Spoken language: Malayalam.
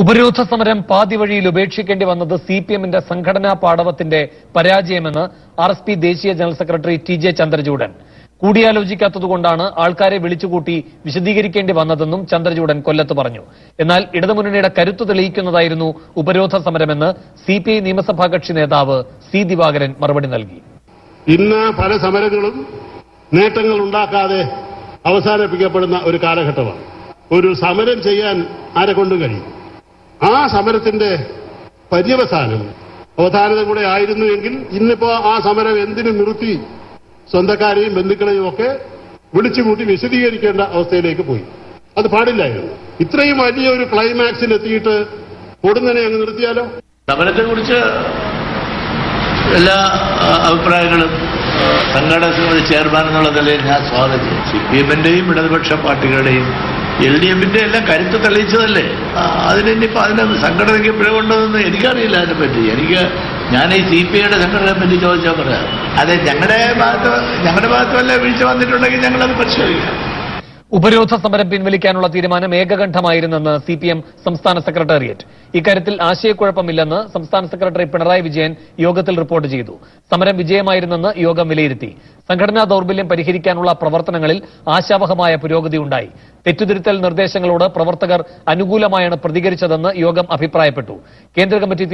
ഉപരോധ സമരം പാതി വഴിയിൽ ഉപേക്ഷിക്കേണ്ടി വന്നത് സിപിഎമ്മിന്റെ സംഘടനാ പാടവത്തിന്റെ പരാജയമെന്ന് ആർഎസ്പി ദേശീയ ജനറൽ സെക്രട്ടറി ടി.ജെ. ചന്ദ്രചൂഡൻ. കൂടിയാലോചിക്കാത്തതുകൊണ്ടാണ് ആൾക്കാരെ വിളിച്ചുകൂട്ടി വിശദീകരിക്കേണ്ടി വന്നതെന്നും ചന്ദ്രചൂഡൻ കൊല്ലത്ത് പറഞ്ഞു. എന്നാൽ ഇടതുമുന്നണിയുടെ കരുത്തു തെളിയിക്കുന്നതായിരുന്നു ഉപരോധ സമരമെന്ന് സിപിഐ നിയമസഭാ കക്ഷി നേതാവ് സി ദിവാകരൻ മറുപടി നൽകി. ഇന്ന് പല സമരങ്ങളും നേട്ടങ്ങൾ ഉണ്ടാക്കാതെ അവസാനിപ്പിക്കപ്പെടുന്ന ഒരു കാലഘട്ടമാണ്. ഒരു സമരം ചെയ്യാൻ ആരെക്കൊണ്ടും കഴിയും. ആ സമരത്തിന്റെ പര്യവസാനം അവധാനത കൂടെ ആയിരുന്നുവെങ്കിൽ ഇന്നിപ്പോ ആ സമരം എന്തിനു നിർത്തി സ്വന്തക്കാരെയും ബന്ധുക്കളെയും ഒക്കെ വിളിച്ചുകൂട്ടി വിശദീകരിക്കേണ്ട അവസ്ഥയിലേക്ക് പോയി. അത് പാടില്ലായിരുന്നു. ഇത്രയും വലിയ ഒരു ക്ലൈമാക്സിൽ എത്തിയിട്ട് പൊടുന്നനെ അങ്ങ് നിർത്തിയാലോ? സമരത്തെക്കുറിച്ച് എല്ലാ അഭിപ്രായങ്ങളും സംഘടനയുടെ ചെയർമാൻ എന്നുള്ള നിലയിൽ ഞാൻ സ്വാഗതം ചെയ്യും. സിപിഎമ്മിന്റെയും ഇടതുപക്ഷ പാർട്ടികളുടെയും LDFന്റെ എല്ലാം കരുത്ത് തെളിയിച്ചതല്ലേ. അതിനിപ്പോൾ അതിനെ സംഘടനയ്ക്ക് പിഴവുണ്ടതെന്ന് എനിക്കറിയില്ല. അതിനെപ്പറ്റി ഞാൻ ഈ CPIയുടെ സംഘടനയെ പറ്റി ചോദിച്ചാൽ പറയാം. അതെ, ഞങ്ങളുടെ ഭാഗത്തുമല്ല വീഴ്ച വന്നിട്ടുണ്ടെങ്കിൽ ഞങ്ങളത് പരിശോധിക്കാം. ഉപരോധ സമരം പിൻവലിക്കാനുള്ള തീരുമാനം ഏകകണ്ഠമായിരുന്നെന്ന് സിപിഎം സംസ്ഥാന സെക്രട്ടേറിയറ്റ്. ഇക്കാര്യത്തിൽ ആശയക്കുഴപ്പമില്ലെന്ന് സംസ്ഥാന സെക്രട്ടറി പിണറായി വിജയൻ യോഗത്തിൽ റിപ്പോർട്ട് ചെയ്തു. സമരം വിജയമായിരുന്നെന്ന് യോഗം വിലയിരുത്തി. സംഘടനാ ദൌർബല്യം പരിഹരിക്കാനുള്ള പ്രവർത്തനങ്ങളിൽ ആശാവഹമായ പുരോഗതി ഉണ്ടായി. തെറ്റുതിരുത്തൽ നിർദ്ദേശങ്ങളോട് പ്രവർത്തകർ അനുകൂലമായാണ് പ്രതികരിച്ചതെന്ന് യോഗം അഭിപ്രായപ്പെട്ടു. കേന്ദ്ര കമ്മിറ്റി